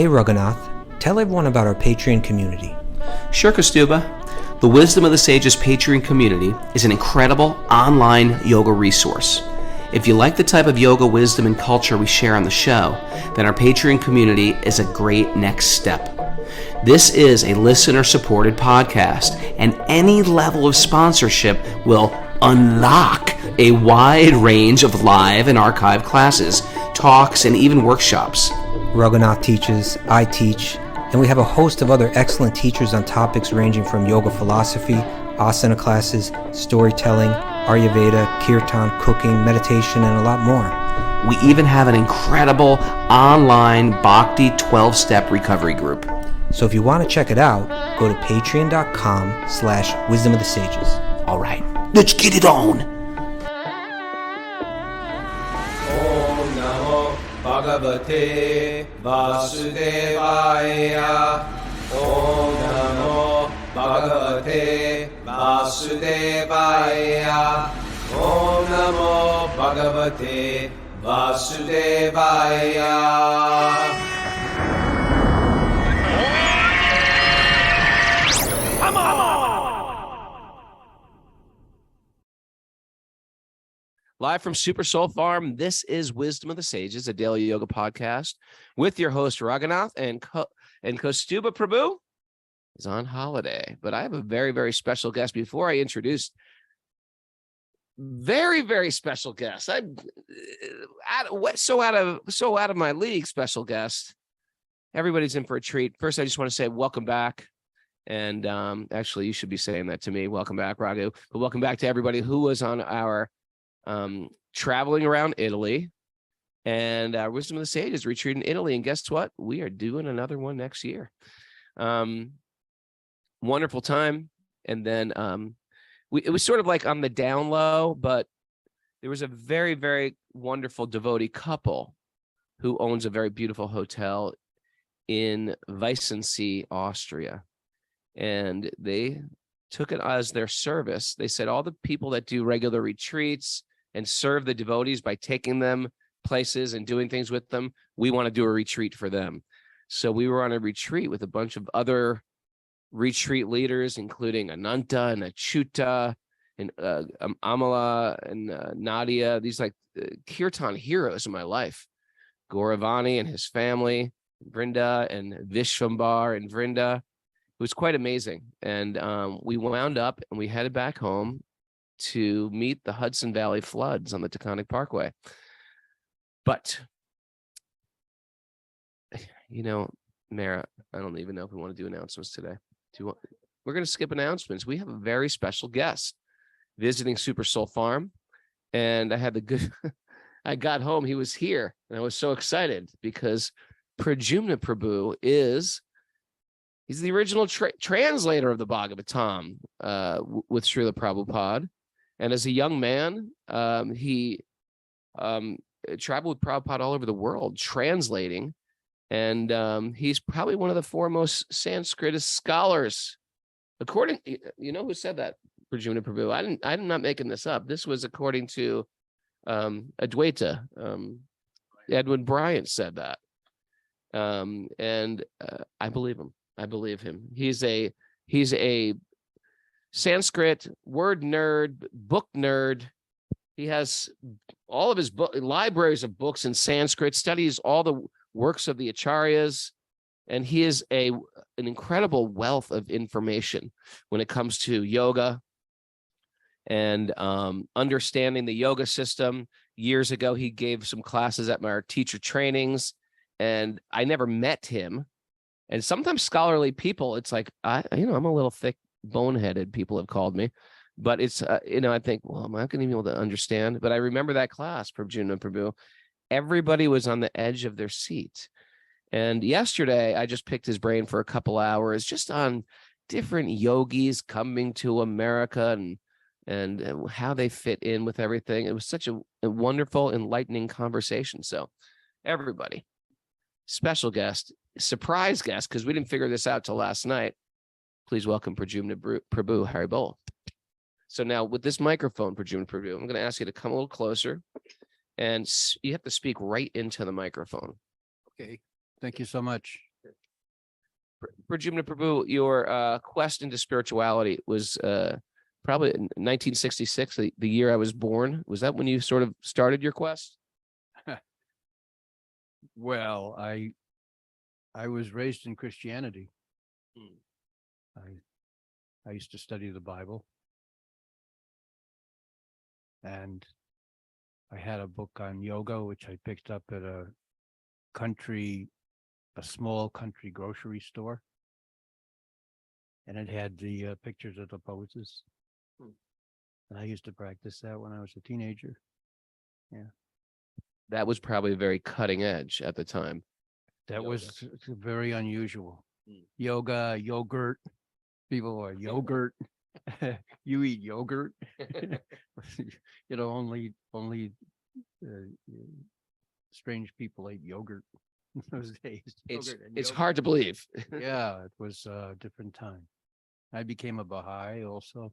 Hey Raghunath, tell everyone about our Patreon community. Sure, Kaustubha. The Wisdom of the Sages Patreon community is an incredible online yoga resource. If you like the type of yoga wisdom and culture we share on the show, then our Patreon community is a great next step. This is a listener-supported podcast, and any level of sponsorship will unlock a wide range of live and archived classes, talks, and even workshops. Raghunath teaches, I teach, and we have a host of other excellent teachers on topics ranging from yoga philosophy, asana classes, storytelling, Ayurveda, kirtan, cooking, meditation, and a lot more. We even have an incredible online bhakti 12-step recovery group. So if you want to check it out, go to patreon.com/wisdom of the sages. All right, let's get it on. Om Namo Bhagavate Vasudevaya. Om Namo Bhagavate Vasudevaya. Om Namo Bhagavate Vasudevaya. Live from Super Soul Farm, this is Wisdom of the Sages, a daily yoga podcast with your host Raghunath, and Kaustubha Prabhu is on holiday. But I have a very, very special guest. Before I introduce very, very special guest, I'm so out of my league. Special guest. Everybody's in for a treat. First, I just want to say welcome back. And actually, you should be saying that to me. Welcome back, Raghu. But welcome back to everybody who was on our traveling around Italy and Wisdom of the Sages retreat in Italy. And guess what? We are doing another one next year. Wonderful time. And then it was sort of like on the down low, but there was a very, very wonderful devotee couple who owns a very beautiful hotel in Weissensee, Austria. And they took it as their service. They said all the people that do regular retreats and serve the devotees by taking them places and doing things with them, we want to do a retreat for them. So we were on a retreat with a bunch of other retreat leaders, including Ananta and Achyuta and Amala and Nadia, these like kirtan heroes in my life. Gauravani and his family, Vrinda and Vishwambar and Vrinda. It was quite amazing. And we wound up and we headed back home to meet the Hudson Valley floods on the Taconic Parkway. But, you know, Mara, I don't even know if we want to do announcements today. We're going to skip announcements. We have a very special guest visiting Super Soul Farm. And I had I got home, he was here. And I was so excited because Pradyumna Prabhu he's the original translator of the Bhagavatam with Srila Prabhupada. And as a young man, he traveled with Prabhupada all over the world, translating. And he's probably one of the foremost Sanskrit scholars. According, you know who said that, Pradyumna Prabhu? I'm not making this up. This was according to Advaita. Edwin Bryant said that. And I believe him. I believe him. He's a Sanskrit word nerd, book nerd. He has all of his libraries of books in Sanskrit, studies all the works of the acharyas, and he is an incredible wealth of information when it comes to yoga and understanding the yoga system. Years ago, he gave some classes at my teacher trainings, and I never met him. And sometimes scholarly people, it's like, I'm a little thick, boneheaded, people have called me. But it's, I think, well, I'm not going to be able to understand. But I remember that class from Pradyumna Prabhu. Everybody was on the edge of their seat. And yesterday, I just picked his brain for a couple hours, just on different yogis coming to America and how they fit in with everything. It was such a wonderful, enlightening conversation. So everybody, special guest, surprise guest, because we didn't figure this out till last night. Please welcome Pradyumna Prabhu, Hari Bol. So now with this microphone, Pradyumna Prabhu, I'm going to ask you to come a little closer, and you have to speak right into the microphone. Okay. Thank you so much. Pradyumna Prabhu, your quest into spirituality was probably in 1966, the year I was born. Was that when you sort of started your quest? Well, I was raised in Christianity. I used to study the Bible, and I had a book on yoga, which I picked up at a small country grocery store, and it had the pictures of the poses. And I used to practice that when I was a teenager. That was probably very cutting edge at the time. That Yoga. was very unusual. Yoga, yogurt. People are yogurt. You eat yogurt. Only strange people ate yogurt in those days. It's Yogurt. hard to believe. Yeah, it was a different time. I became a Baha'i also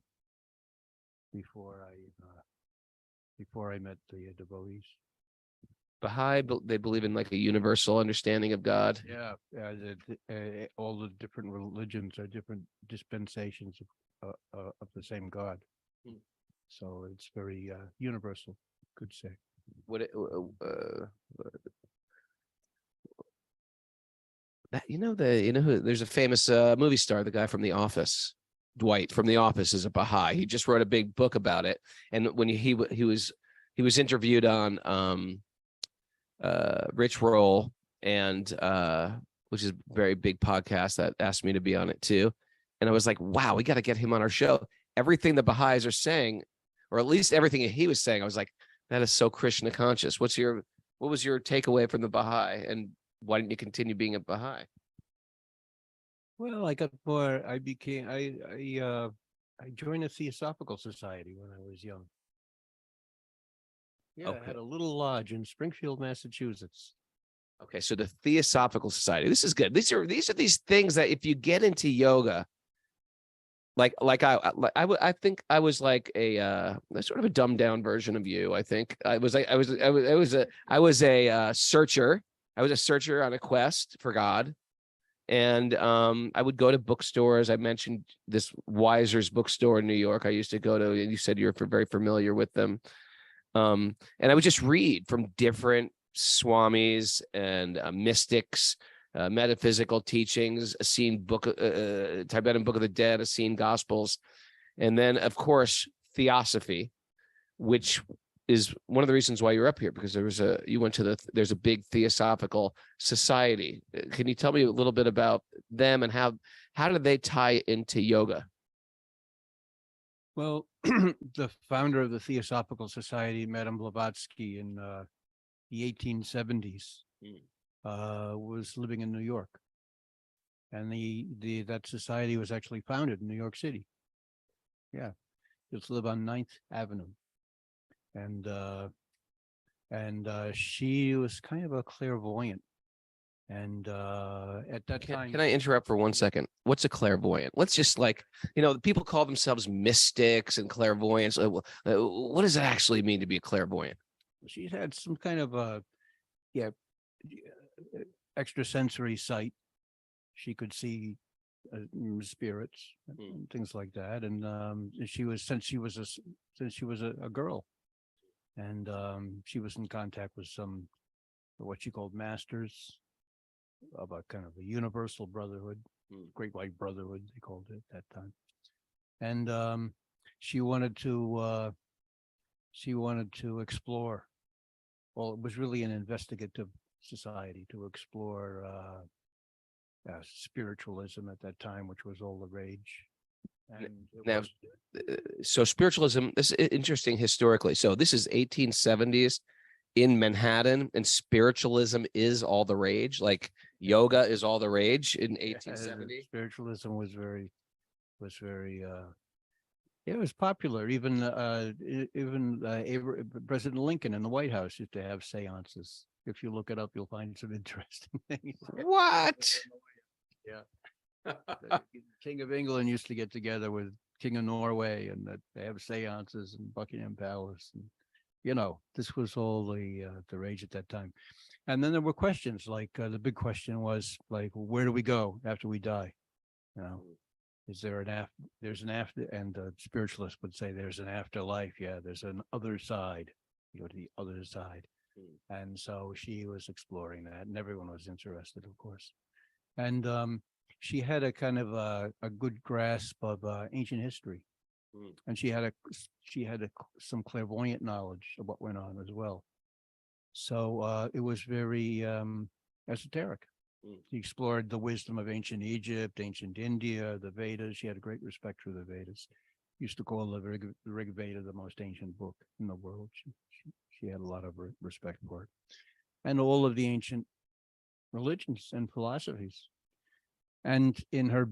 before I met the devotees. Baha'i, they believe in like a universal understanding of God. Yeah, all the different religions are different dispensations of the same God. So it's very universal, could say. There's a famous movie star, the guy from The Office, Dwight from The Office, is a Baha'i. He just wrote a big book about it, and when he was interviewed on Rich Roll, and which is a very big podcast that asked me to be on it too, and I was like, wow, we got to get him on our show. Everything the Baha'is are saying, or at least everything he was saying, I was like, that is so Krishna conscious. What was your takeaway from the Baha'i, and why didn't you continue being a Baha'i? Well, I got more. I joined a Theosophical Society when I was young. Yeah, Okay. I had a little lodge in Springfield, Massachusetts. Okay, so the Theosophical Society. This is good. These are these things that if you get into yoga, I think I was like a sort of a dumbed down version of you. I think I was a searcher. I was a searcher on a quest for God, and I would go to bookstores. I mentioned this Weiser's bookstore in New York. I used to go to, and you said you're very familiar with them. And I would just read from different swamis and mystics, metaphysical teachings, Essene book, Tibetan Book of the Dead, Essene Gospels, and then of course Theosophy, which is one of the reasons why you're up here, because there's a big Theosophical Society. Can you tell me a little bit about them and how did they tie into yoga? Well, the founder of the Theosophical Society, Madame Blavatsky, in the 1870s, was living in New York, and that society was actually founded in New York City. Yeah, just live on 9th Avenue, and she was kind of a clairvoyant. And at that time, can I interrupt for 1 second? What's a clairvoyant? Let's just people call themselves mystics and clairvoyants. What does it actually mean to be a clairvoyant? She had some kind of extrasensory sight. She could see spirits and things like that. And she was since she was a girl, and she was in contact with some what she called masters of a kind of a universal brotherhood, Great White Brotherhood, they called it at that time. And she wanted to explore. Well, it was really an investigative society to explore spiritualism at that time, which was all the rage. And now, so spiritualism, this is interesting historically. So this is 1870s in Manhattan, and spiritualism is all the rage. Like yoga is all the rage in 1870. Spiritualism was very it was popular. Even President Lincoln in the White House used to have seances. If you look it up, you'll find some interesting things. What? Yeah. The King of England used to get together with King of Norway, and that they have seances in Buckingham Palace. And, this was all the rage at that time. And then there were questions like the big question was like, where do we go after we die? You know, is there an after? There's an after, and the spiritualist would say there's an afterlife. Yeah, there's an other side. You go to the other side. And so she was exploring that, and everyone was interested, of course. And she had a kind of a good grasp of ancient history, and she had some clairvoyant knowledge of what went on as well. So it was very esoteric. She explored the wisdom of ancient Egypt, ancient India, the Vedas. She had a great respect for the Vedas. Used to call the Rig Veda the most ancient book in the world. She had a lot of respect for it, and all of the ancient religions and philosophies. And in her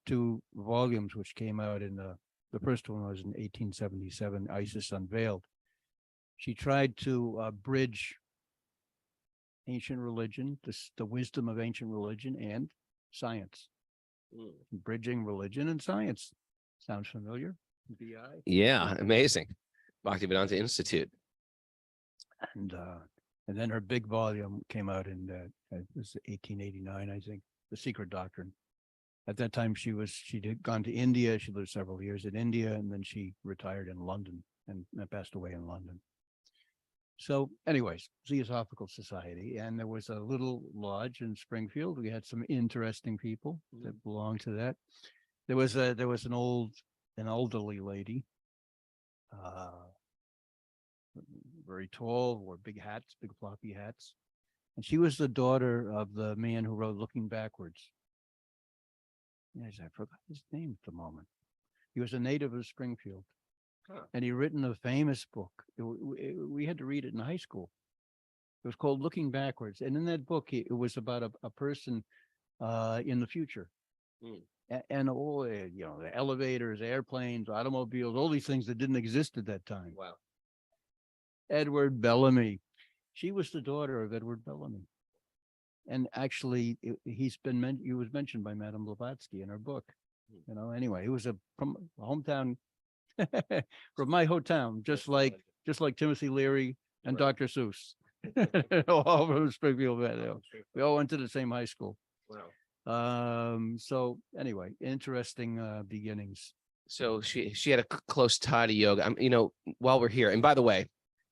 2 volumes, which came out in the first one was in 1877, Isis Unveiled. She tried to bridge ancient religion, the wisdom of ancient religion, and science. Bridging religion and science. Sounds familiar? BI. Yeah, amazing. Bhaktivedanta Institute. And then her big volume came out in it was 1889, I think, The Secret Doctrine. At that time, she'd gone to India. She lived several years in India, and then she retired in London and passed away in London. So anyways, Theosophical Society. And there was a little lodge in Springfield. We had some interesting people that belonged to that. There was an elderly lady, very tall, wore big hats, big floppy hats. And she was the daughter of the man who wrote Looking Backwards. Yes, I forgot his name at the moment. He was a native of Springfield. And he written a famous book. We had to read it in high school. It was called Looking Backwards. And in that book, it was about a person in the future. And all, the elevators, airplanes, automobiles, all these things that didn't exist at that time. Wow. Edward Bellamy. She was the daughter of Edward Bellamy. And actually, he was mentioned by Madame Blavatsky in her book. Anyway, he was from a hometown, from my hometown, just like Timothy Leary and Dr. Seuss. All from Springfield. We all went to the same high school. Wow. So anyway, interesting beginnings. So she had a close tie to yoga. While we're here, and by the way,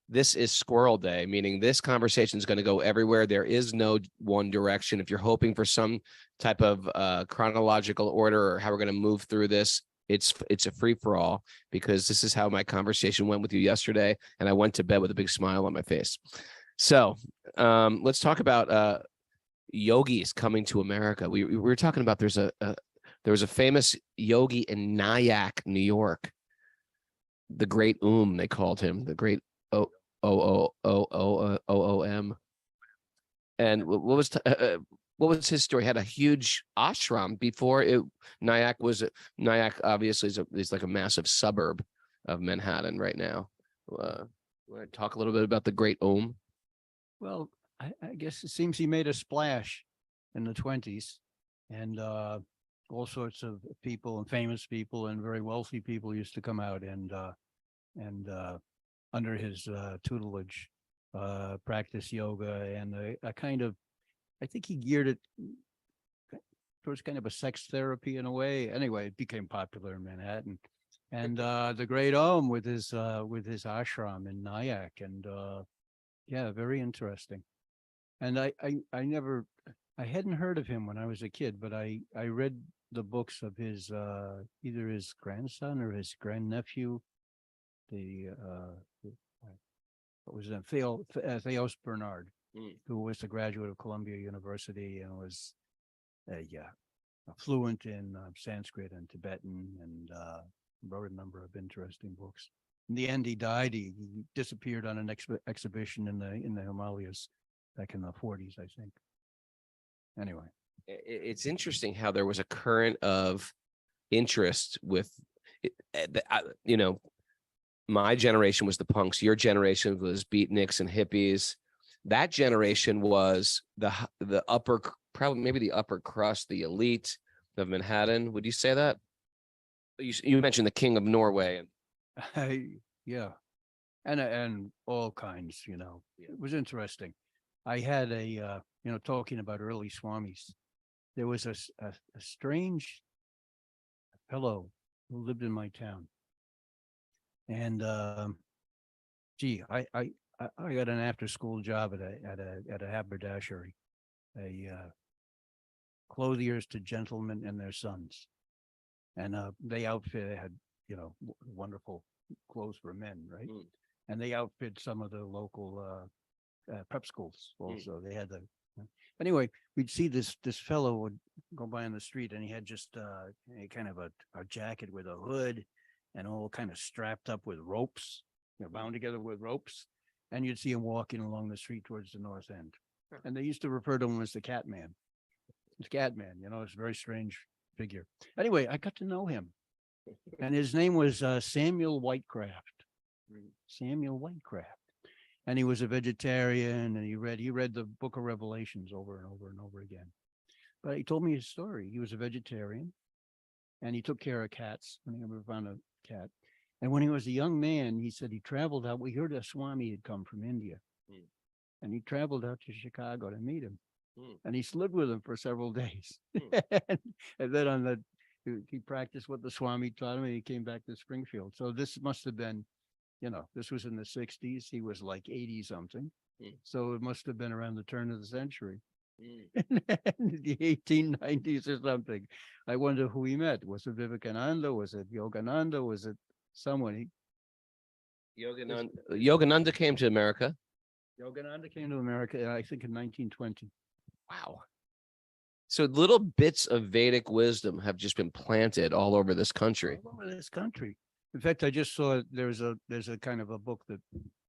this is Squirrel Day, meaning this conversation is going to go everywhere. There is no one direction. If you're hoping for some type of chronological order or how we're going to move through this, it's a free for all, because this is how my conversation went with you yesterday, and I went to bed with a big smile on my face. So let's talk about yogis coming to America. We were talking about there was a famous yogi in Nyack, New York. The Great they called him the Great OOM. And what was his story? He had a huge ashram before it. Nyack obviously is like a massive suburb of Manhattan right now. Want to talk a little bit about the Great Om? Well, I guess it seems he made a splash in the 20s, and all sorts of people and famous people and very wealthy people used to come out and under his tutelage, practice yoga, and a kind of, I think he geared it towards kind of a sex therapy in a way. Anyway, it became popular in Manhattan, and the Great Om with his ashram in Nyack, and yeah, very interesting. And I hadn't heard of him when I was a kid, but I read the books of his either his grandson or his grandnephew, what was his name? Theos Bernard, who was a graduate of Columbia University and was fluent in Sanskrit and Tibetan, and wrote a number of interesting books. In the end, he died. He disappeared on an exhibition in the Himalayas back in the 40s, I think. Anyway, it's interesting how there was a current of interest with, my generation was the punks. Your generation was beatniks and hippies. That generation was the upper, probably maybe the upper crust, the elite of Manhattan. Would you say that? You mentioned the King of Norway and yeah, and all kinds. It was interesting. I had talking about early swamis, there was a strange fellow who lived in my town. And I got an after school job at a haberdashery, a clothiers to gentlemen and their sons. And they had, wonderful clothes for men, right? And they outfit some of the local prep schools also. They had anyway, we'd see this fellow would go by on the street, and he had just a kind of a jacket with a hood and all kind of strapped up with ropes, bound together with ropes. And you'd see him walking along the street towards the north end. And they used to refer to him as the cat man. The cat man, it's a very strange figure. Anyway, I got to know him. And his name was Samuel Whitecraft. Samuel Whitecraft. And he was a vegetarian, and he read the book of Revelations over and over and over again. But he told me his story. He was a vegetarian, and he took care of cats when he ever found a cat. And when he was a young man, he said he traveled out. We heard a Swami had come from India, and he traveled out to Chicago to meet him. And he lived with him for several days. And then he practiced what the Swami taught him, and he came back to Springfield. So this must have been, this was in the 60s. He was like 80 something. So it must have been around the turn of the century. In the 1890s or something. I wonder who he met. Was it Vivekananda? Was it Yogananda? Was it someone? Yogananda came to America. Yogananda came to America, I think, in 1920. Wow. So little bits of Vedic wisdom have just been planted all over this country. All over this country. In fact, I just saw there's a kind of a book that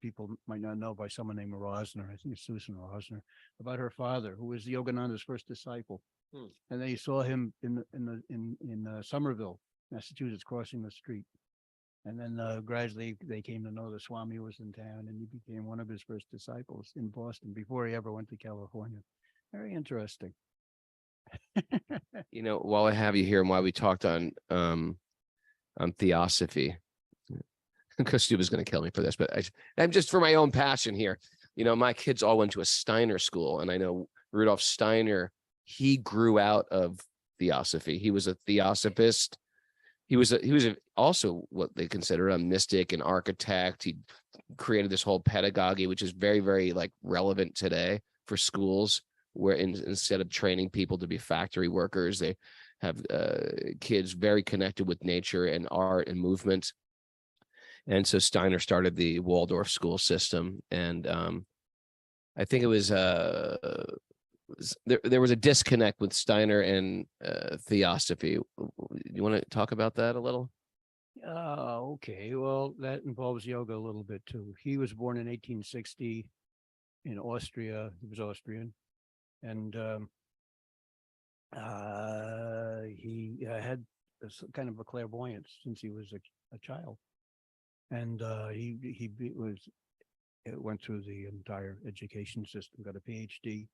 people might not know by someone named Rosner. I think it's Susan Rosner, about her father, who was Yogananda's first disciple. And they saw him in Somerville, Massachusetts, crossing the street. And then gradually they came to know the Swami was in town, and he became one of his first disciples in Boston before he ever went to California. Very interesting. While I have you here, and while we talked on Theosophy, because Stu was going to kill me for this, but I'm just for my own passion here. My kids all went to a Steiner school, and I know Rudolph Steiner, he grew out of Theosophy. He was a Theosophist. He was also what they consider a mystic, an architect. He created this whole pedagogy, which is very, very relevant today for schools, where instead of training people to be factory workers, they have kids very connected with nature and art and movement. And so Steiner started the Waldorf school system. And I think it was there was a disconnect with Steiner and Theosophy. You want to talk about that a little? Okay. Well, that involves yoga a little bit too. He was born in 1860 in Austria. He was Austrian. And he had kind of a clairvoyance since he was a child. And he went through the entire education system, got a PhD,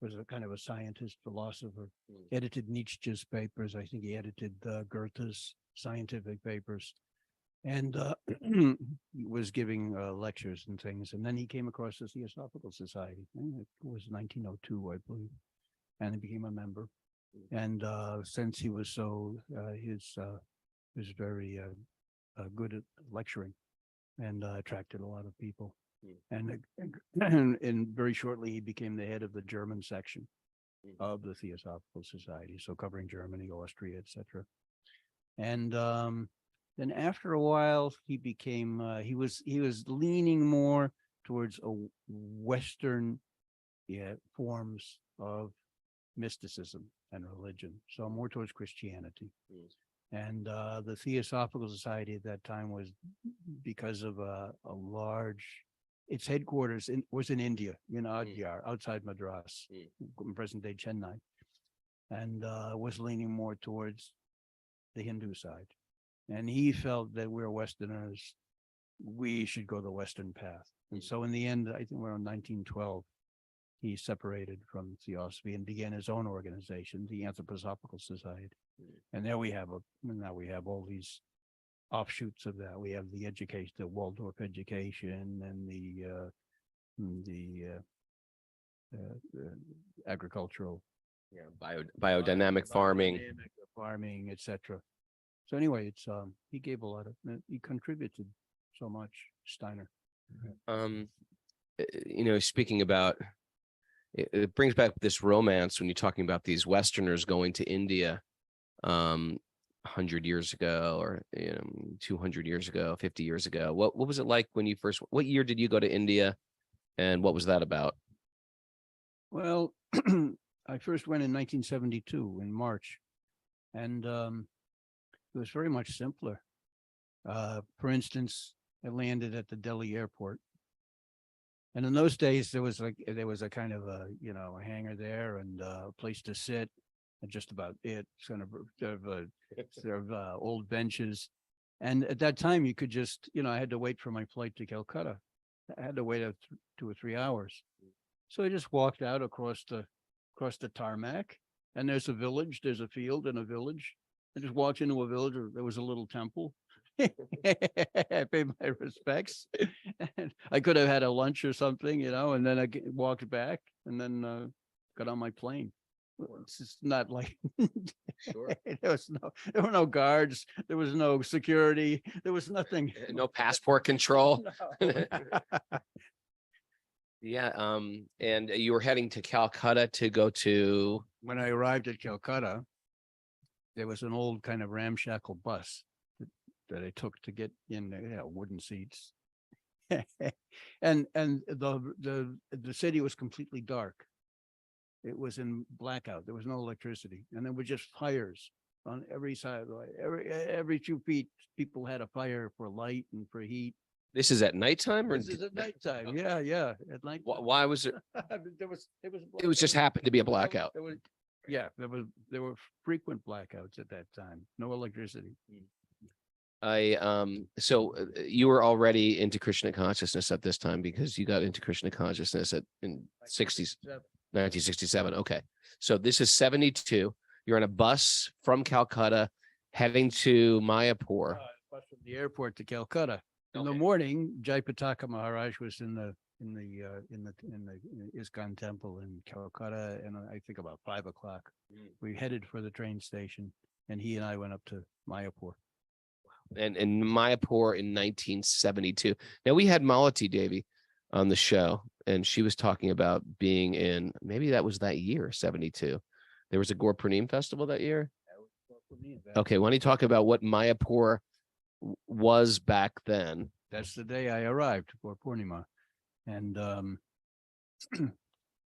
was a kind of a scientist, philosopher, edited Nietzsche's papers. I think he edited Goethe's scientific papers, and was giving lectures and things. And then he came across the Theosophical Society. It was 1902, I believe, and he became a member. And since he was he was very good at lecturing, and attracted a lot of people. And very shortly, he became the head of the German section of the Theosophical Society, so covering Germany, Austria, etc. And then after a while, he became he was leaning more towards a Western forms of mysticism and religion, so more towards Christianity. And the Theosophical Society at that time was, because of a large, its headquarters was in India, in Adyar, outside Madras, in present-day Chennai, and was leaning more towards the Hindu side. And he felt that we're Westerners, we should go the Western path. And so in the end, I think around 1912, he separated from Theosophy and began his own organization, the Anthroposophical Society. And now we have all these offshoots of that. We have the education, the Waldorf education, and the agricultural Biodynamic farming. farming, etc. So anyway, it's he gave a lot of, he contributed so much, Steiner. Speaking about it brings back this romance when you're talking about these Westerners going to India 100 years ago, or 200 years ago, 50 years ago. What was it like when you first, what year did you go to India, and what was that about? Well, I first went in 1972 in March, and it was very much simpler. For instance, I landed at the Delhi airport, and in those days there was a kind of a hangar there and a place to sit, and just about it. Sort of old benches, and at that time you could just I had to wait for my flight to Calcutta. I had to wait 2 or 3 hours, so I just walked out across the tarmac, and there's a village, there's a field and a village. I just walked into a village. There was a little temple. I paid my respects. And I could have had a lunch or something, and then I walked back, and then got on my plane. It's just not like Sure. there were no guards, there was no security, there was nothing. No passport control. No. Yeah. And you were heading to Calcutta to go to. When I arrived at Calcutta, there was an old kind of ramshackle bus that I took to get in there, wooden seats. and the city was completely dark. It was in blackout. There was no electricity, and there were just fires on every side of the way. Every 2 feet, people had a fire for light and for heat. This is at nighttime, or This is at nighttime. Yeah, at night. why was it? It was just happened to be a blackout. There were frequent blackouts at that time. No electricity. So you were already into Krishna consciousness at this time, because you got into Krishna consciousness in 1967. Okay. So this is 72. You're on a bus from Calcutta heading to Mayapur. Bus from the airport to Calcutta. In the Okay. morning, Jayapataka Maharaj was in the ISKCON temple in Calcutta, and I think about 5:00. We headed for the train station, and he and I went up to Mayapur. And Mayapur in 1972. Now we had Malati Devi on the show, and she was talking about being in, maybe that was that year, 72. There was a Gaur Purnim festival that year. Okay, why don't you talk about what Mayapur was back then? That's the day I arrived for Purnima, and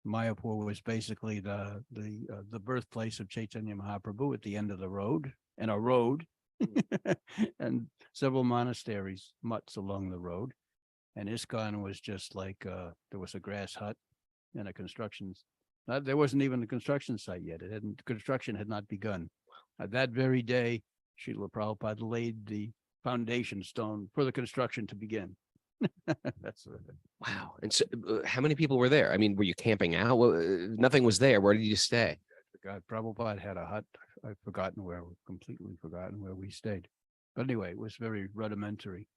Mayapur was basically the birthplace of Chaitanya Mahaprabhu at the end of the road, and a road, and several monasteries, mutts along the road. And ISKCON was just like there was a grass hut and a construction. There wasn't even a construction site yet. Construction had not begun. That very day, Srila Prabhupada laid the foundation stone for the construction to begin. That's Wow. And so how many people were there? I mean, were you camping out? Nothing was there. Where did you stay? God, Prabhupada had a hut. I've completely forgotten where we stayed. But anyway, it was very rudimentary.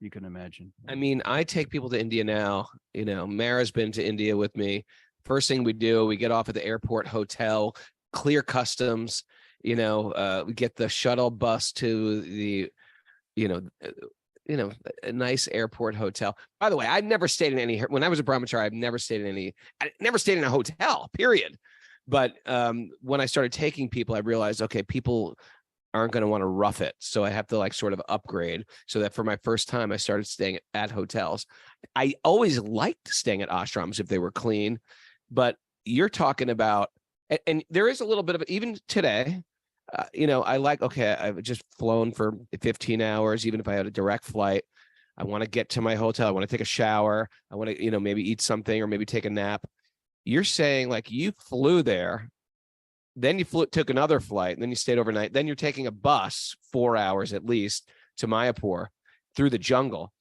You can imagine. I mean, I take people to India now. Mara's been to India with me. First thing we do, we get off at the airport hotel, clear customs, we get the shuttle bus to the, a nice airport hotel. By the way, I've never stayed in any, when I was a brahmachari, I never stayed in a hotel, period. But when I started taking people, I realized, okay, people aren't going to want to rough it. So I have to sort of upgrade, so that for my first time, I started staying at hotels. I always liked staying at ashrams if they were clean, but you're talking about, and there is a little bit of it, even today, I've just flown for 15 hours, even if I had a direct flight. I want to get to my hotel. I want to take a shower. I want to, maybe eat something or maybe take a nap. You're saying you flew there, then you took another flight, and then you stayed overnight. Then you're taking a bus 4 hours at least to Mayapur through the jungle.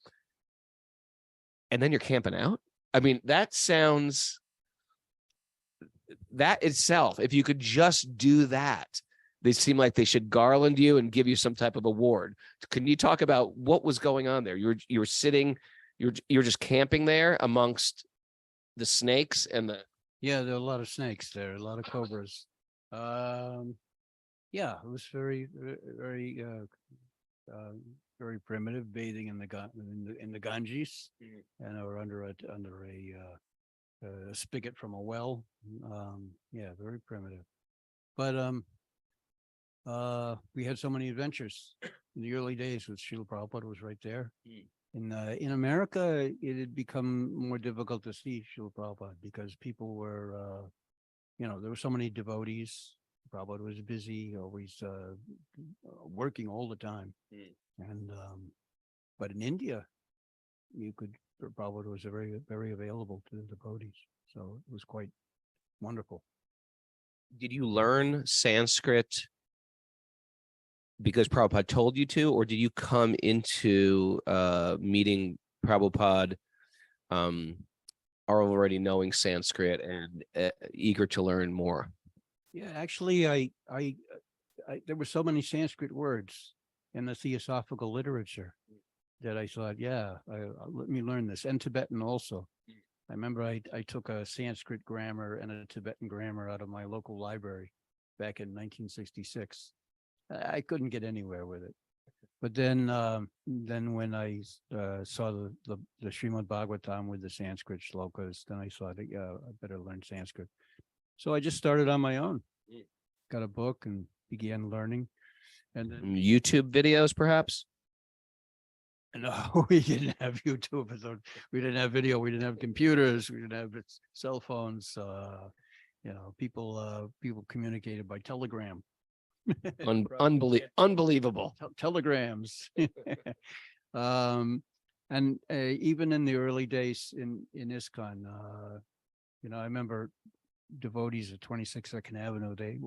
And then you're camping out. I mean, that itself, if you could just do that, they seem like they should garland you and give you some type of award. Can you talk about what was going on there? You were sitting, you're just camping there amongst the snakes and Yeah, there are a lot of snakes there, a lot of cobras. Yeah, it was very primitive, bathing in the Ganges, and or under a spigot from a well. Yeah, very primitive. But we had so many adventures in the early days with Srila Prabhupada was right there. In America, it had become more difficult to see Srila Prabhupada because people were, there were so many devotees. Prabhupada was busy, always working all the time. And but in India, Prabhupada was very, very available to the devotees. So it was quite wonderful. Did you learn Sanskrit because Prabhupada told you to, or did you come into meeting Prabhupada already knowing Sanskrit and eager to learn more? Yeah, actually, I there were so many Sanskrit words in the Theosophical literature that I thought, let me learn this, and Tibetan also. I remember I took a Sanskrit grammar and a Tibetan grammar out of my local library back in 1966. I couldn't get anywhere with it. But then when I saw the Srimad Bhagavatam with the Sanskrit shlokas, then I thought, I better learn Sanskrit. So I just started on my own, got a book and began learning. And then YouTube videos, perhaps? No, we didn't have YouTube. We didn't have video. We didn't have computers. We didn't have cell phones. People communicated by telegram. Unbelievable. Telegrams. And even in the early days in ISKCON, I remember devotees at 26 Second Avenue, they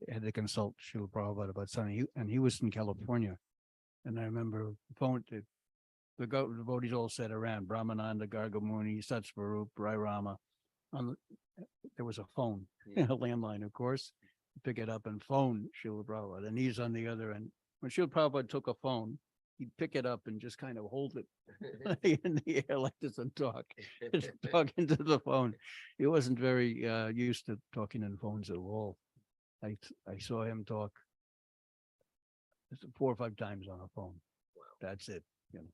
had to consult Srila Prabhupada about something, and he was in California. And I remember the devotees all sat around, Brahmananda, Gargamuni, Satsvarup, Rai Rama. There was a phone, a landline, of course. Pick it up and phone Srila Prabhupada, and he's on the other end. When Srila Prabhupada took a phone, he'd pick it up and just kind of hold it in the air like this and talk into the phone. He wasn't very used to talking in phones at all. I saw him talk 4 or 5 times on a phone. Wow. That's it.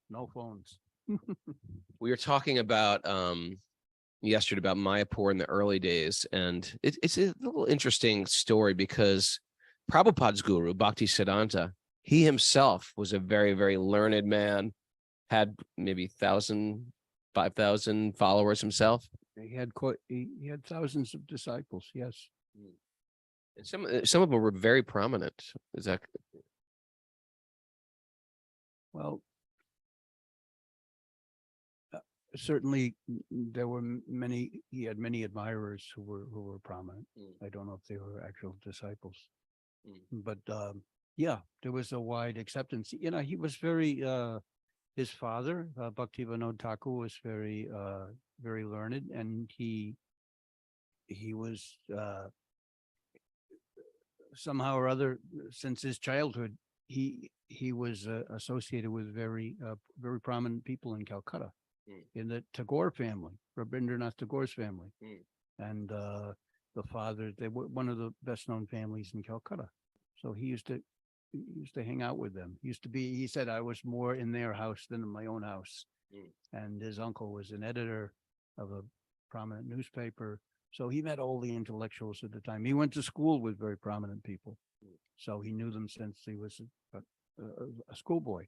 No phones. We were talking about yesterday about Mayapur in the early days, and it's a little interesting story because Prabhupada's guru, Bhakti Siddhanta, he himself was a very, very learned man, had maybe 1,000, 5,000 followers himself. He had thousands of disciples. Yes. And some of them were very prominent. Is that? Well, certainly there were many. He had many admirers who were prominent. I don't know if they were actual disciples, but there was a wide acceptance. He was very. His father, Bhaktivinoda Thakur, was very very learned, and he was somehow or other, since his childhood, he was associated with very prominent people in Calcutta, in the Tagore family, Rabindranath Tagore's family, and the father. They were one of the best known families in Calcutta. So he used to hang out with them. He said, I was more in their house than in my own house. And his uncle was an editor of a prominent newspaper. So he met all the intellectuals at the time. He went to school with very prominent people. So he knew them since he was a schoolboy.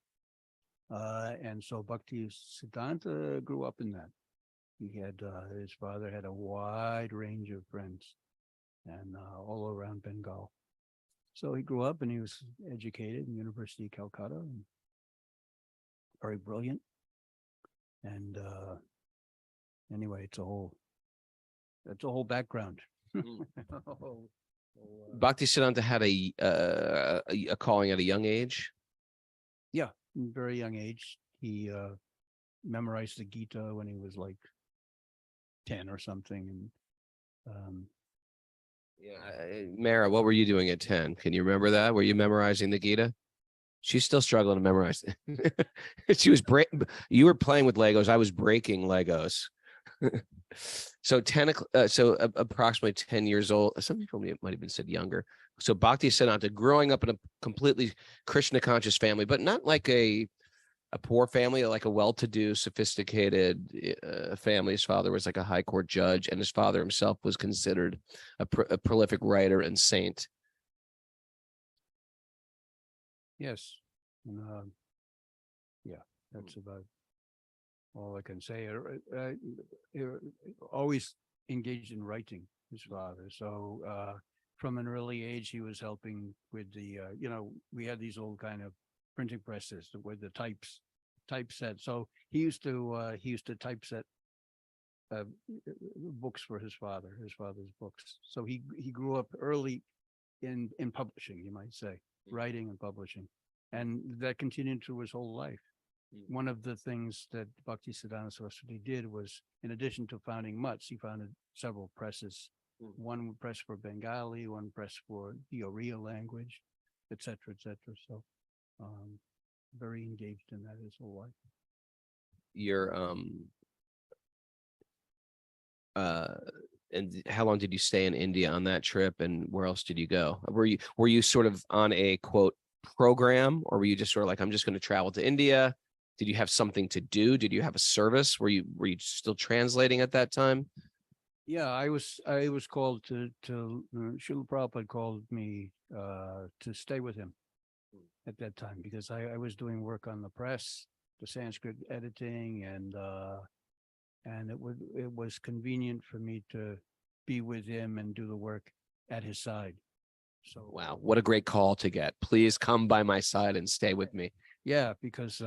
And so Bhakti Siddhanta grew up in that. He had, his father had a wide range of friends and all around Bengal. So he grew up and he was educated in University of Calcutta, and very brilliant. And anyway, that's a whole background. Bhakti Siddhanta had a calling at a young age. Yeah, very young age. He memorized the Gita when he was like 10 or something, and Mara, what were you doing at 10? Can you remember that? Were you memorizing the Gita? She's still struggling to memorize it. You were playing with Legos. I was breaking Legos. So approximately 10 years old. Some people might have been said younger. So Bhakti Siddhanta, growing up in a completely Krishna conscious family, but not like a poor family, like a well-to-do, sophisticated family. His father was like a high court judge, and his father himself was considered a prolific writer and saint. Yes. And, yeah, that's about all I can say. Always engaged in writing, his father. So from an early age, he was helping with the, we had these old kind of printing presses with the typeset. So he used to typeset books for his father's books. So he grew up early in publishing, you might say, writing and publishing, and that continued through his whole life. One of the things that Bhaktisiddhanta Saraswati did was, in addition to founding mutts, he founded several presses. One press for Bengali, one press for the Oriya language, et cetera, et cetera. So very engaged in that his whole life. Your and how long did you stay in India on that trip, and where else did you go? Were you sort of on a quote program, or were you just sort of like, I'm just going to travel to India? Did you have something to do? Did you have a service? Were you still translating at that time? Yeah, I was called to Srila Prabhupada called me to stay with him at that time, because I was doing work on the press, the Sanskrit editing, and it was convenient for me to be with him and do the work at his side. So Wow, what a great call to get. Please come by my side and stay with me. yeah, because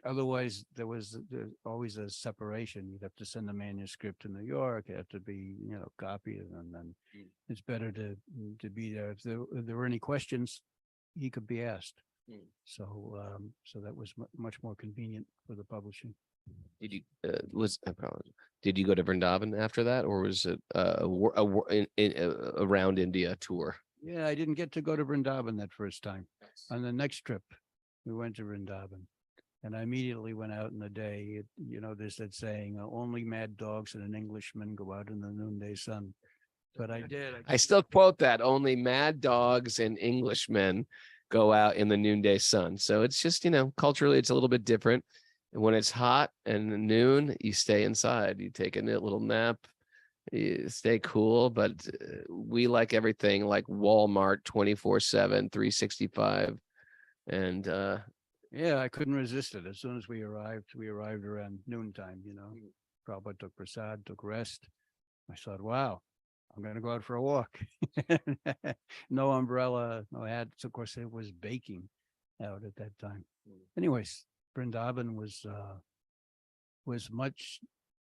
otherwise there's always a separation. You'd have to send the manuscript to New York. It had to be, copied, and then it's better to be there. If there were any questions, he could be asked. So that was much more convenient for the publishing. Did you did you go to Vrindavan after that, or was it around India tour? Yeah, I didn't get to go to Vrindavan that first time. On the next trip, we went to Vrindavan, and I immediately went out in the day. There's that saying, only mad dogs and an Englishman go out in the noonday sun. But I did. I still quote that, only mad dogs and Englishmen go out in the noonday sun. So it's just, culturally, it's a little bit different. And when it's hot and noon, you stay inside, you take a little nap, you stay cool. But we like everything like Walmart 24/7, 365. And yeah, I couldn't resist it. As soon as we arrived around noontime, Prabhupada took prasad, took rest. I thought, wow, I'm going to go out for a walk. No umbrella, no hat. So of course, it was baking out at that time. Anyways, Vrindavan was much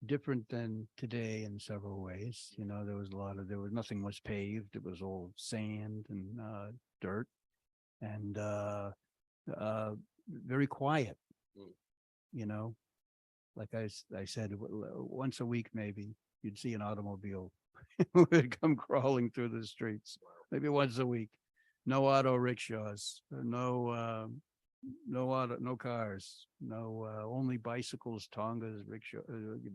different than today in several ways. There was nothing was paved. It was all sand and dirt, and very quiet. Like I said, once a week maybe you'd see an automobile would come crawling through the streets. Maybe once a week. No auto rickshaws. No cars. Only bicycles, tongas,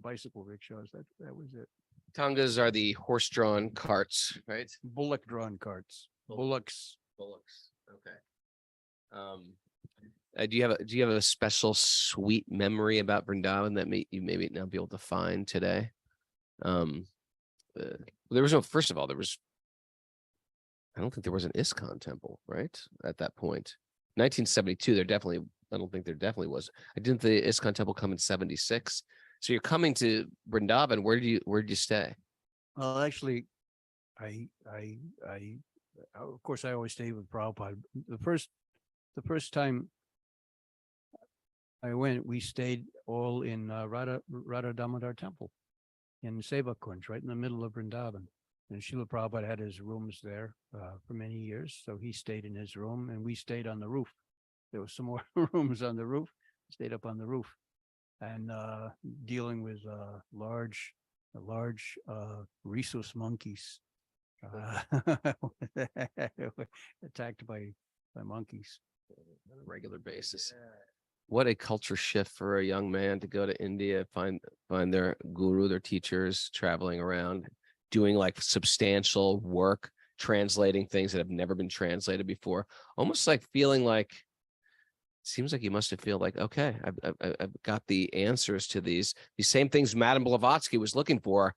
bicycle rickshaws. That was it. Tongas are the horse-drawn carts, right? Bullock-drawn carts. Bullocks. Okay. Do you have a special sweet memory about Vrindavan that you maybe not be able to find today? There was no. First of all, I don't think there was an ISKCON temple, right? At that point, 1972. I don't think there definitely was. I didn't. The ISKCON temple come in 76. So you're coming to Vrindavan. Where did you stay? Well, actually, I of course I always stayed with Prabhupada. The first time I went, we stayed all in Radha Damodar Temple in Seva Kunj, right in the middle of Vrindavan. And Srila Prabhupada had his rooms there for many years. So he stayed in his room, and we stayed on the roof. There was some more rooms on the roof. Stayed up on the roof, and dealing with large rhesus monkeys attacked by monkeys On a regular basis. what a culture shift for a young man to go to India, find their guru, their teachers, traveling around, doing like substantial work, translating things that have never been translated before. Almost like feeling like, seems like you must have feel like, okay, I've got the answers to these same things Madame Blavatsky was looking for.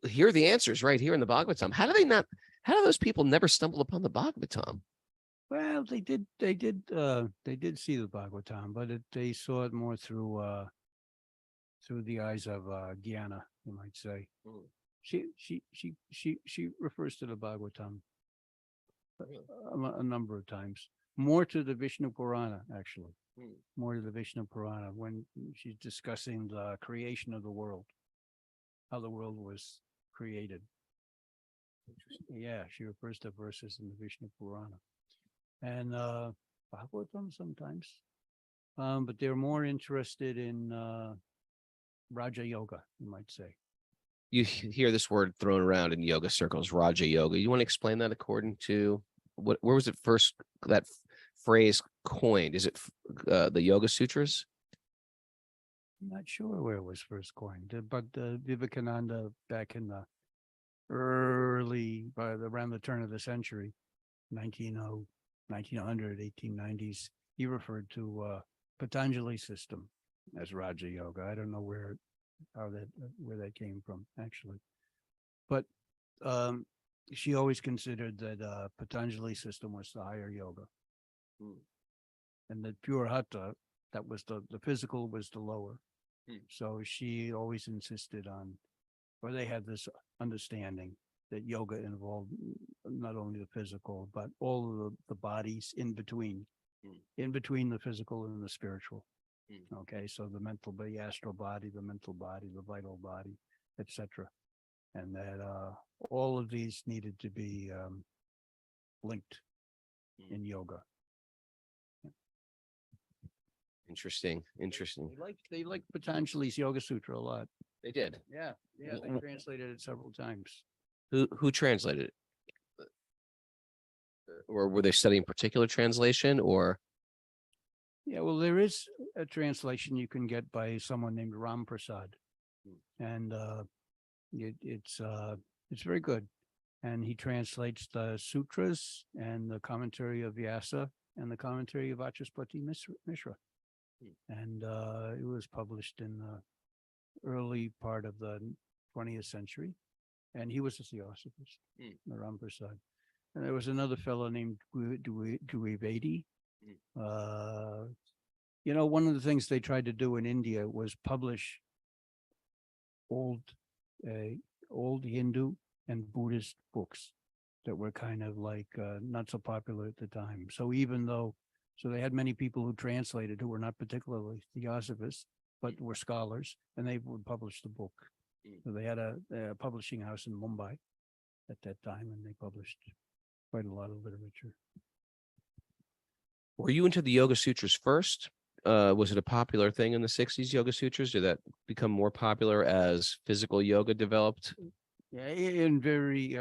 Here are the answers right here in the Bhagavatam. How do those people never stumble upon the Bhagavatam? Well, they did see the Bhagavatam, but they saw it more through the eyes of Jnana, you might say. She refers to the Bhagavatam a number of times, more to the Vishnu Purana, actually, more to the Vishnu Purana when she's discussing the creation of the world, how the world was created. Yeah, she refers to verses in the Vishnu Purana. And Bhagavatam sometimes, but they're more interested in Raja Yoga, you might say. You hear this word thrown around in yoga circles, Raja Yoga. You want to explain that according to where was it first that phrase coined? Is it the Yoga Sutras? I'm not sure where it was first coined, but Vivekananda back in the around the turn of the century, 1900, 1890s, he referred to Patanjali system as Raja Yoga. I don't know where that came from, actually. But she always considered that Patanjali system was the higher yoga. And that pure hatha, that was the physical, was the lower. So she always insisted on, or they had this understanding that yoga involved not only the physical, but all of the bodies in between the physical and the spiritual. Okay, so the mental body, astral body, the mental body, the vital body, etc. And that all of these needed to be linked in yoga. Interesting. They liked Patanjali's Yoga Sutra a lot. They did. Yeah, they translated it several times. Who translated it? Or were they studying particular translation or? Yeah, well, there is a translation you can get by someone named Ram Prasad, and it's very good. And he translates the sutras and the commentary of Vyasa and the commentary of Vachaspati Mishra. And it was published in the early part of the 20th century. And he was a theosophist, Ram Prasad. And there was another fellow named Dwivedi. One of the things they tried to do in India was publish old Hindu and Buddhist books that were kind of like not so popular at the time. So they had many people who translated who were not particularly theosophists, but were scholars, and they would publish the book. So they had a publishing house in Mumbai at that time, and they published quite a lot of literature. Were you into the Yoga Sutras first? Was it a popular thing in the 60s, Yoga Sutras? Did that become more popular as physical yoga developed? Yeah, in very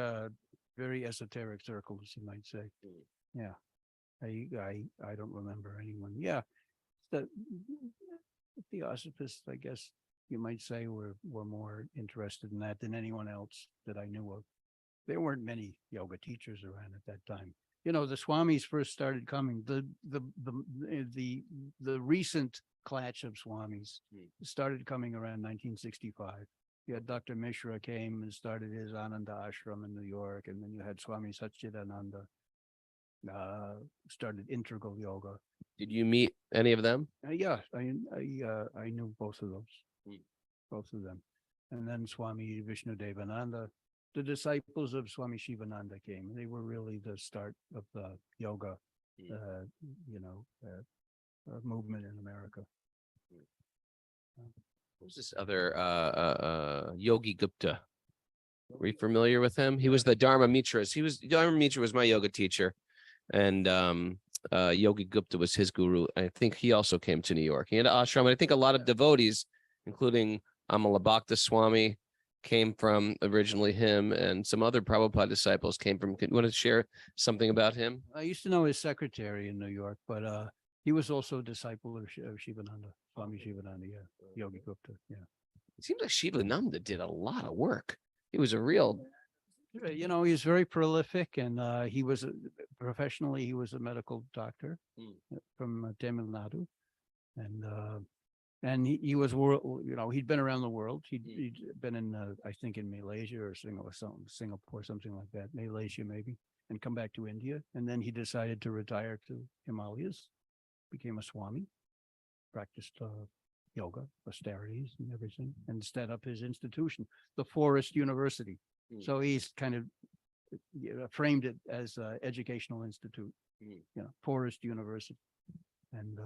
esoteric circles, you might say. Yeah, I don't remember anyone. Yeah, the theosophists, I guess you might say, were more interested in that than anyone else that I knew of. There weren't many yoga teachers around at that time. The Swamis first started coming. The recent clutch of Swamis started coming around 1965. You had Dr. Mishra came and started his Ananda Ashram in New York, and then you had Swami Satchidananda started integral yoga. Did you meet any of them? Yeah, I knew both of those, both of them, and then Swami Vishnu Devananda. The disciples of Swami Shivananda came. They were really the start of the yoga, movement in America. Who's this other Yogi Gupta? Were you familiar with him? He was the Dharma Mitras. Dharma Mitra was my yoga teacher, and Yogi Gupta was his guru. I think he also came to New York. He had an ashram, and I think a lot of devotees, including Amalabhakta Swami, came from originally him, and some other Prabhupada disciples came from. You want to share something about him? I used to know his secretary in New York, but He was also a disciple of Shivananda, Swami Shivananda, yeah, Yogi Gupta, yeah. It seems like Shivananda did a lot of work. He was a real, You know, he's very prolific, and he was professionally he was a medical doctor from Tamil Nadu, and he was world. You know, he'd been around the world. He'd been in I think in Malaysia or Singapore, something like that, Malaysia maybe, and come back to India, and then he decided to retire to Himalayas, became a Swami, practiced yoga, austerities, and everything, and set up his institution, the Forest University. So he's kind of framed it as an educational institute, you know, Forest University, and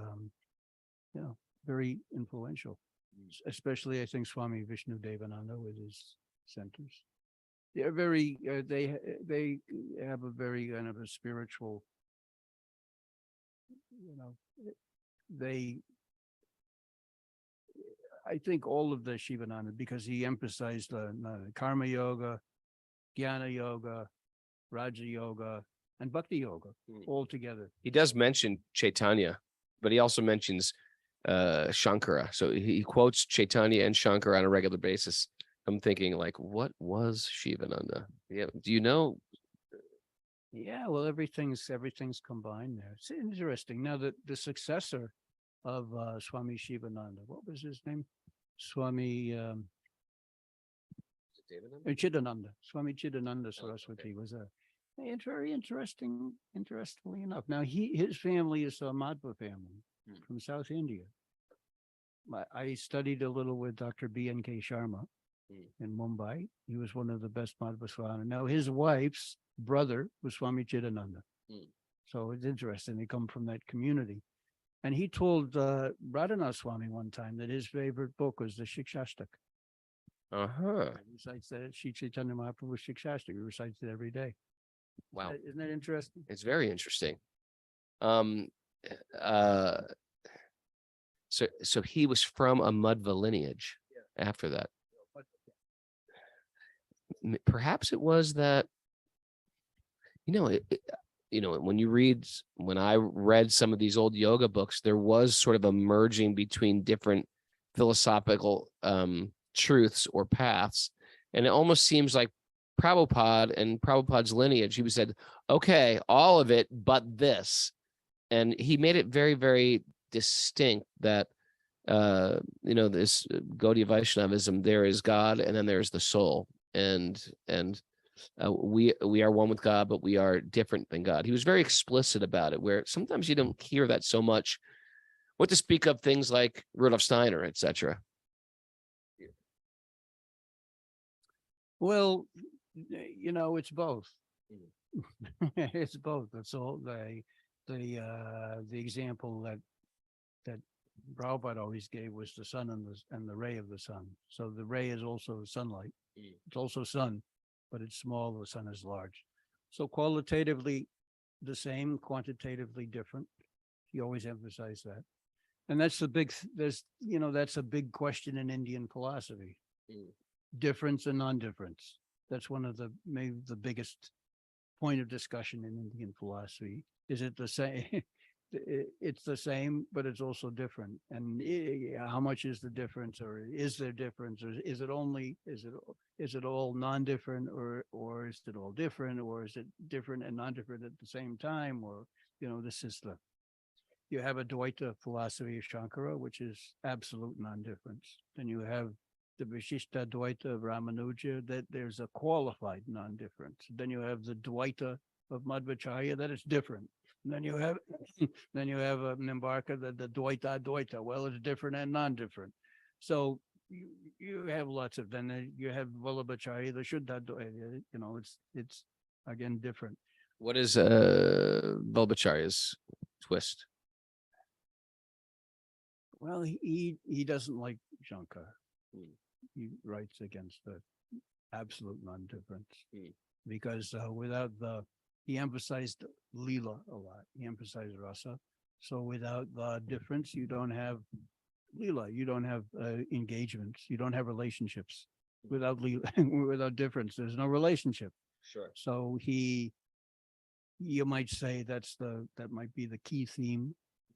you know, very influential, especially I think Swami Vishnu Devananda with his centers. They're very they have a very kind of a spiritual, you know, I think all of the Shivananda, because he emphasized karma yoga, jnana yoga, raja yoga, and bhakti yoga all together. he does mention Chaitanya, but he also mentions Shankara. So he quotes Chaitanya and Shankara on a regular basis. I'm thinking like, what was Shivananda? Yeah. Do you know? Yeah, well, everything's combined there. It's interesting. Now that the successor of Swami Shivananda, what was his name? Swami Chidananda. Swami Chidananda Saraswati was a very interesting. Interestingly enough, now his family is a Madhva family from South India. I studied a little with Dr. B.N.K. Sharma in Mumbai. He was one of the best Madhva Swamis. Now his wife's brother was Swami Chidananda. So it's interesting. They come from that community. And he told Raghunath Swami one time that his favorite book was the Shikshastak. He recites that Shri Chaitanya Mahaprabhu Shikshastak. He recites it every day. Wow. Isn't that interesting? It's very interesting. So he was from a Madhva lineage after that. Perhaps it was that, when I read some of these old yoga books, there was sort of a merging between different philosophical truths or paths. And it almost seems like Prabhupada and Prabhupada's lineage, he said, okay, all of it, but this. And he made it very, very distinct that, this Gaudiya Vaishnavism, there is God and then there's the soul. And we are one with God, but we are different than God. He was very explicit about it, where sometimes you don't hear that so much. What to speak of things like Rudolph Steiner, etc. Well, it's both. It's both. That's all. The example that Prabhupada always gave was the sun and the ray of the sun. So the ray is also sunlight. It's also sun, but it's small. The sun is large. So qualitatively the same, quantitatively different. He always emphasized that. And that's that's a big question in Indian philosophy. Difference and non-difference. That's one of maybe the biggest point of discussion in Indian philosophy. Is it the same? It's the same, but it's also different. And how much is the difference, or is there difference, or is it all non-different, or is it all different, or is it different and non-different at the same time? Or you have a Dvaita philosophy of Shankara, which is absolute non-difference. Then you have the Vishishta Dvaita of Ramanuja, that there's a qualified non-difference. Then you have the Dvaita of Madhvacharya, that it's different. And then you have Nimbarka, the Dvaita. Well, it's different and non-different. So you have lots of, then you have Vallabhacharya, the Shuddha Dvaita, it's again different. What is Vallabhacharya's twist? Well, he doesn't like Shankara. He writes against the absolute non-difference because he emphasized Leela a lot. He emphasized Rasa. So without the difference, you don't have Leela. You don't have engagements. You don't have relationships. Without Leela, without difference, there's no relationship. Sure. So you might say that might be the key theme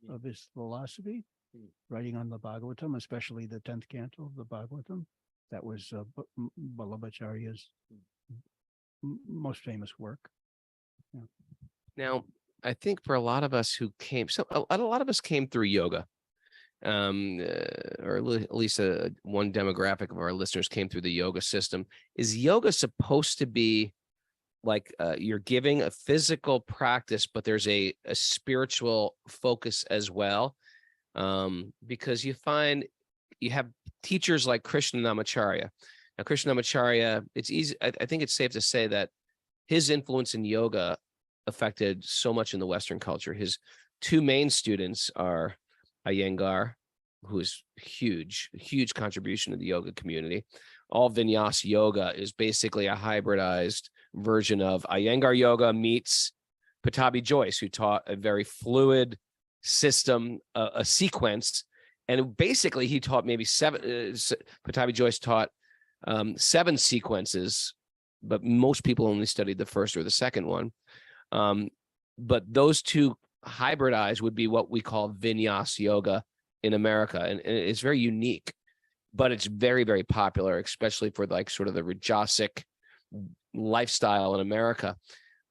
of his philosophy, writing on the Bhagavatam, especially the 10th canto of the Bhagavatam. That was Balabhacharya's most famous work. Now, I think for a lot of us who came, so a lot of us came through yoga, or at least one demographic of our listeners came through the yoga system. Is yoga supposed to be like you're giving a physical practice, but there's a spiritual focus as well? Because you find you have teachers like Krishnamacharya. Now, Krishnamacharya, it's easy. I think it's safe to say that his influence in yoga affected so much in the Western culture. His two main students are Iyengar, who is huge contribution to the yoga community. All Vinyasa yoga is basically a hybridized version of Iyengar yoga meets Pattabhi Jois, who taught a very fluid system, a sequence. And basically he taught maybe seven, Pattabhi Jois taught 7 sequences, but most people only studied the first or the second one. But those two hybridized would be what we call Vinyasa yoga in America. And it's very unique, but it's very, very popular, especially for like sort of the Rajasic lifestyle in America.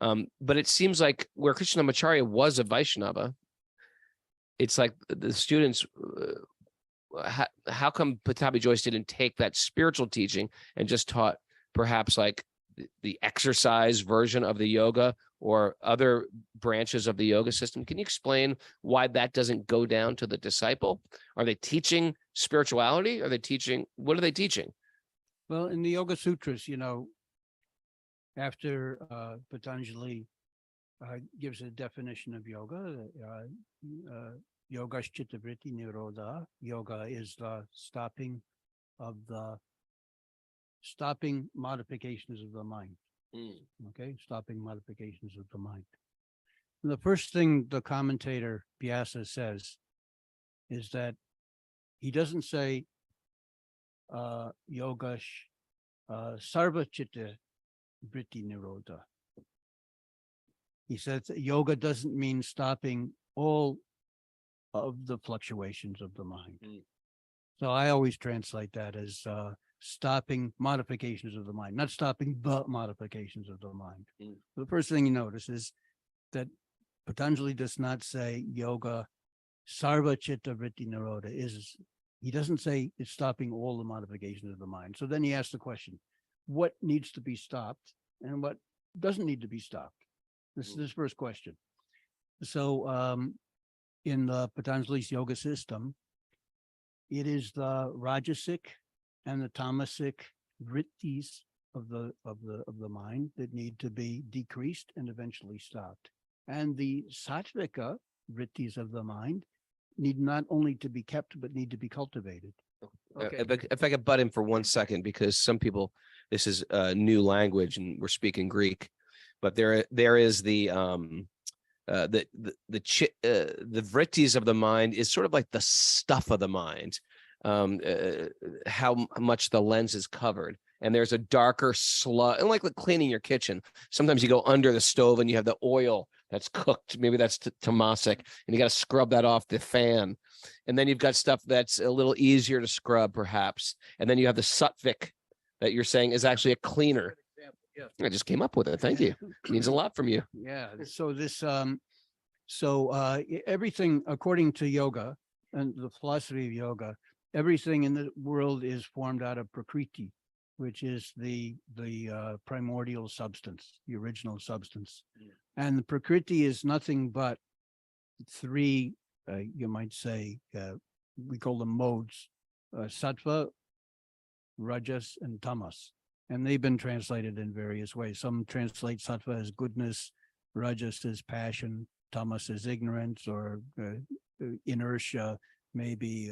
But it seems like where Krishnamacharya was a Vaishnava, it's like the students, how come Pattabhi Jois didn't take that spiritual teaching and just taught perhaps like the exercise version of the yoga or other branches of the yoga system? Can you explain why that doesn't go down to the disciple? Are they teaching spirituality? Are they teaching, what are they teaching? Well, in the Yoga Sutras, after Patanjali gives a definition of yoga, yoga chittavritti nirodha. Yoga is the stopping modifications of the mind. Okay, stopping modifications of the mind. And the first thing the commentator Vyasa says is that he doesn't say yoga sarva chitta vritti nirodha. He says that yoga doesn't mean stopping all of the fluctuations of the mind. So I always translate that as stopping modifications of the mind, not stopping the modifications of the mind. The first thing you notice is that Patanjali does not say yoga sarva chitta vritti nirodha. He doesn't say it's stopping all the modifications of the mind. So then he asks the question, what needs to be stopped and what doesn't need to be stopped? This is his first question. So in the Patanjali's yoga system, it is the rajasic and the tamasic vrittis of the mind that need to be decreased and eventually stopped. And the sattvika vrittis of the mind need not only to be kept, but need to be cultivated. Okay. If I could butt in for 1 second, because some people, this is a new language and we're speaking Greek, but there is the vrittis of the mind is sort of like the stuff of the mind, how much the lens is covered. And there's a darker sludge, and like cleaning your kitchen. Sometimes you go under the stove and you have the oil that's cooked. Maybe that's tamasic, and you got to scrub that off the fan. And then you've got stuff that's a little easier to scrub, perhaps. And then you have the sattvic that you're saying is actually a cleaner. Yeah. I just came up with it. Thank you. It means a lot from you. Yeah. So this, everything according to yoga and the philosophy of yoga, everything in the world is formed out of Prakriti, which is the primordial substance, the original substance. And the Prakriti is nothing but 3, you might say, we call them modes, sattva, rajas, and tamas. And they've been translated in various ways. Some translate sattva as goodness, rajas as passion, tamas as ignorance or inertia, maybe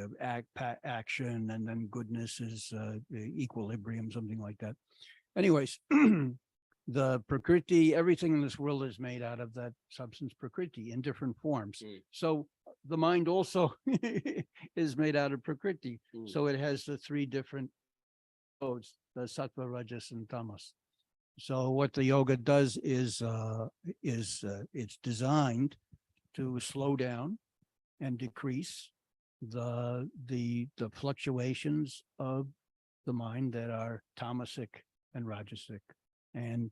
action, and then goodness is equilibrium, something like that. Anyways, the Prakriti, everything in this world is made out of that substance Prakriti in different forms. So the mind also is made out of Prakriti. So it has the 3 different modes, the sattva, rajas, and tamas. So what the yoga does is it's designed to slow down and decrease the fluctuations of the mind that are tamasic and rajasic, and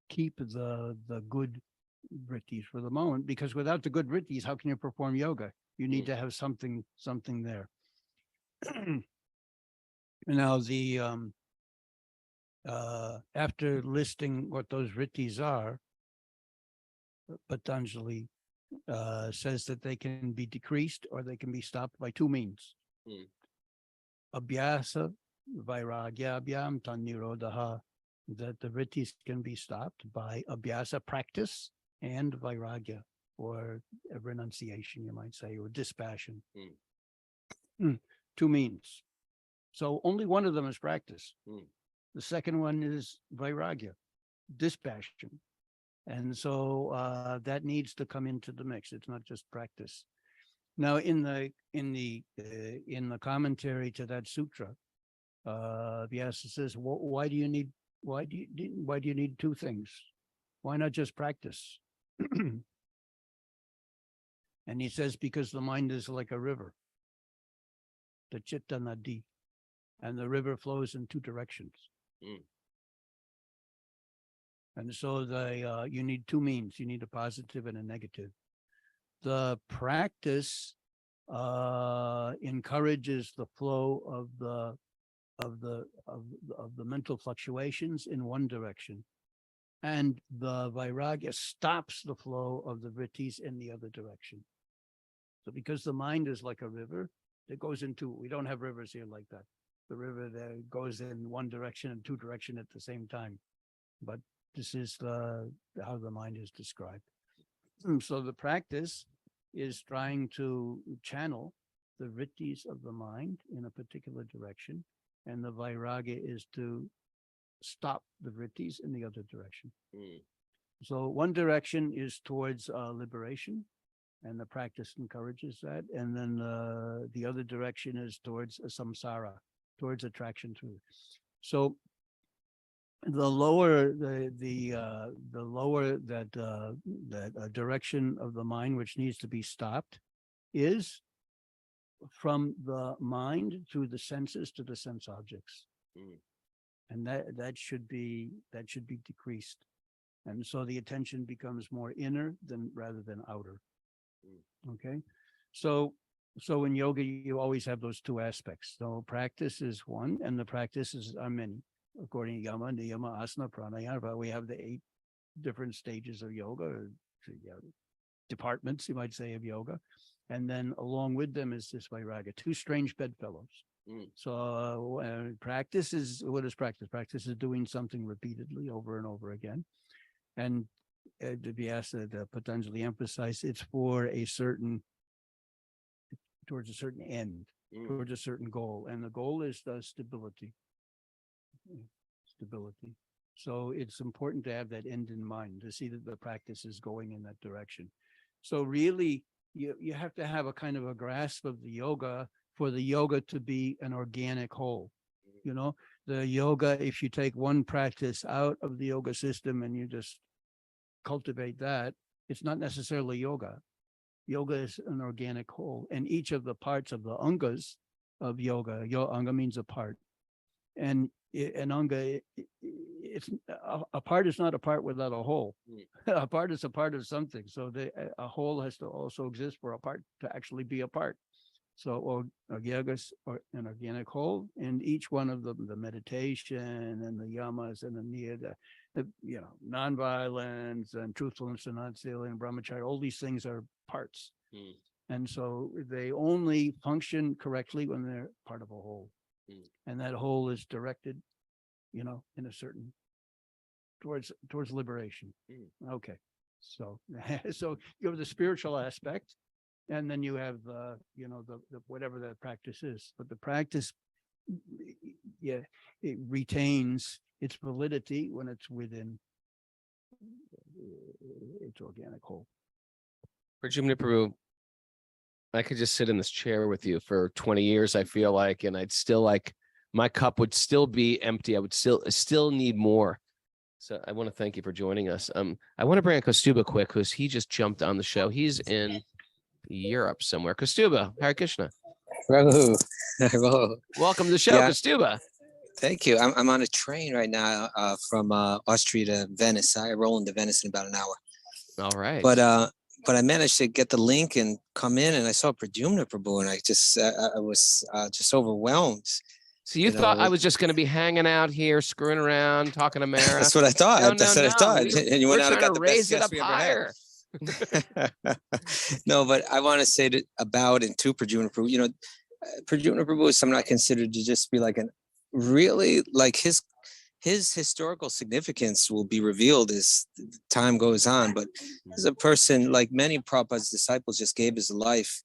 keep the good vrittis for the moment, because without the good vrittis, how can you perform yoga? You need to have something there. Now, the after listing what those vrittis are, Patanjali says that they can be decreased or they can be stopped by two means. Abhyasa, vairagya, abhyam, tannirodha, that the vrittis can be stopped by abhyasa, practice, and vairagya, or renunciation, you might say, or dispassion. Two means. So only one of them is practice. The second one is vairagya, dispassion. And so that needs to come into the mix. It's not just practice. Now, in the commentary to that sutra, Vyasa says, why do you need two things? Why not just practice? And he says, because the mind is like a river, the chitta nadi, and the river flows in two directions. And so you need two means. You need a positive and a negative. The practice encourages the flow of the mental fluctuations in one direction, and the vairagya stops the flow of the vrittis in the other direction. So because the mind is like a river, it goes into, we don't have rivers here like that. The river that goes in one direction and two directions at the same time. But this is how the mind is described. So the practice is trying to channel the vrittis of the mind in a particular direction, and the vairagya is to stop the vrittis in the other direction. So one direction is towards liberation, and the practice encourages that, and then the other direction is towards samsara, towards attraction to it. So the lower that direction of the mind which needs to be stopped is from the mind through the senses to the sense objects, and that should be decreased, and so the attention becomes more inner rather than outer. Okay, so in yoga you always have those two aspects. So practice is one, and the practices are many. According to Yama, Niyama, Asana, Pranayama, we have the 8 different stages of yoga, or departments, you might say, of yoga. And then along with them is this vairagya, 2 strange bedfellows. So practice is, what is practice? Practice is doing something repeatedly over and over again. And to be asked that Patanjali emphasized, it's for towards a certain end, towards a certain goal. And the goal is the stability. So it's important to have that end in mind, to see that the practice is going in that direction. So really, you have to have a kind of a grasp of the yoga for the yoga to be an organic whole. You know, the yoga, if you take one practice out of the yoga system and you just cultivate that, it's not necessarily yoga. Yoga is an organic whole, and each of the parts of the angas of yoga, anga means a part, and an anga, it's a part is not a part without a whole. A part is a part of something. So a whole has to also exist for a part to actually be a part. So yoga is an organic whole, and each one of them, the meditation and the yamas and the niyama, nonviolence and truthfulness and not stealing, brahmacharya, all these things are parts. And so they only function correctly when they're part of a whole. And that whole is directed, in a certain towards liberation. Okay. So you have the spiritual aspect, and then you have the whatever that practice is. But the practice, it retains its validity when it's within its organic whole. Pradyumna Prabhu, I could just sit in this chair with you for 20 years, I feel like, and I'd still my cup would still be empty. I would still need more. So I want to thank you for joining us. I want to bring in Kaustubha quick, because he just jumped on the show. He's in Europe somewhere. Kastuba, Hare Krishna. Raghu. Raghu. Welcome to the show, Yeah. Kastuba. Thank you. I'm on a train right now from Austria to Venice. I roll into Venice in about an hour. All right. But I managed to get the link and come in, and I saw Pradyumna Prabhu, and I was just overwhelmed. So you thought I was just going to be hanging out here, screwing around, talking to Mara? That's what I thought. That's what I thought. And you We're went out and trying got to the raise best it up guest we ever had. higher. No, but I want to say that about and to Pradyumna Prabhu. You know, Pradyumna Prabhu is someone I consider to just be like really like his historical significance will be revealed as time goes on. But as a person, like many Prabhupada's disciples, just gave his life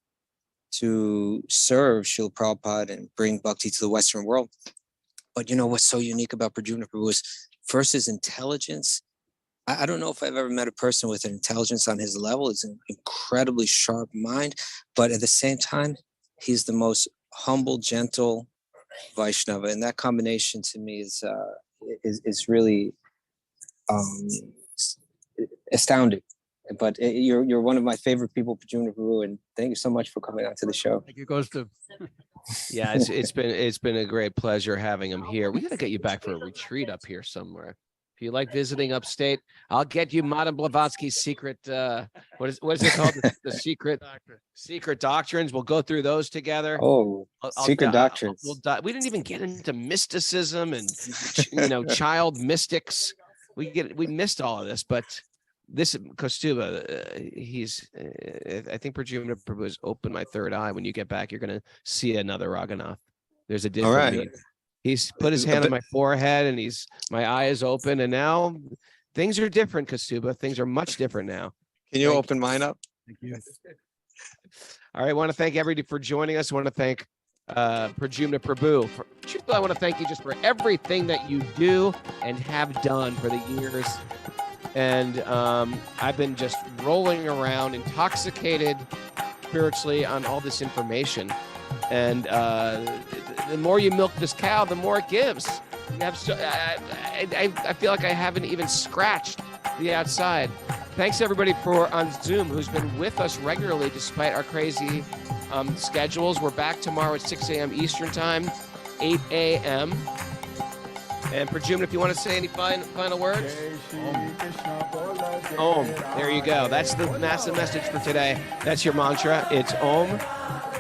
to serve Srila Prabhupada and bring bhakti to the Western world. But you know what's so unique about Pradyumna Prabhu is first his intelligence. I don't know if I've ever met a person with an intelligence on his level. It's an incredibly sharp mind, but at the same time, he's the most humble, gentle Vaishnava, and that combination to me is really astounding. But you're one of my favorite people, Pradyumna Prabhu, and thank you so much for coming out to the show. Thank you, goes to. Yeah, it's been a great pleasure having him here. We got to get you back for a retreat up here somewhere. If you like visiting upstate, I'll get you Madame Blavatsky's secret. What is it called? The secret doctrines. We'll go through those together. Oh, secret doctrines. We didn't even get into mysticism and child mystics. We missed all of this, but this Kastuba, I think Pradyumna Prabhu has opened my third eye. When you get back, you're going to see another Raghunath. There's a different. All right. Meaning. He's put his hand on my forehead, and my eye is open, and now things are different, Kastuba. Things are much different now. Can you open mine up? Thank you. All right, I want to thank everybody for joining us. I want to thank Pradyumna Prabhu. I want to thank you just for everything that you do and have done for the years. And I've been just rolling around, intoxicated spiritually on all this information. And the more you milk this cow, the more it gives. You have I feel like I haven't even scratched the outside. Thanks everybody on Zoom who's been with us regularly despite our crazy schedules. We're back tomorrow at 6 a.m. Eastern Time, 8 a.m. And Pradyumna, if you want to say any final words? Om. There you go. That's the massive message for today. That's your mantra. It's Om.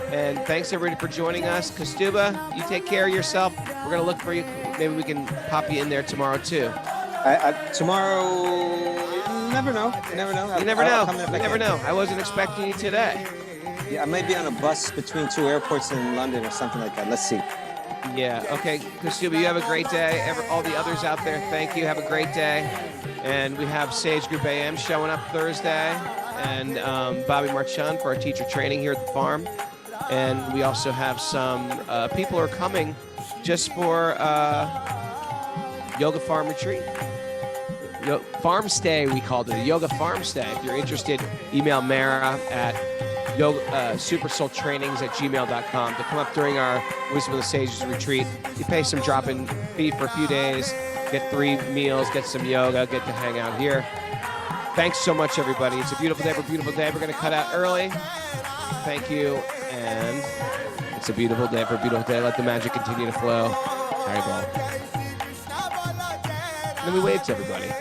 And thanks everybody for joining us. Kastuba, you take care of yourself. We're going to look for you. Maybe we can pop you in there tomorrow too. Tomorrow, you never know. You never know. You never know. I wasn't expecting you today. Yeah, I might be on a bus between two airports in London or something like that. Let's see. Yeah. Okay. Kastuba, you have a great day. All the others out there, thank you. Have a great day. And we have Sage Group AM showing up Thursday. And Bobby Marchand for our teacher training here at the farm. And we also have some people who are coming just for yoga farm retreat. Farm stay, we called it, a yoga farm stay. If you're interested, email Mara at supersoultrainings@gmail.com to come up during our Wisdom of the Sages retreat. You pay some drop-in fee for a few days, get 3 meals, get some yoga, get to hang out here. Thanks so much, everybody. It's a beautiful day. We're going to cut out early. Thank you. And it's a beautiful day for a beautiful day. Let the magic continue to flow. Haribol. And then we wave to everybody.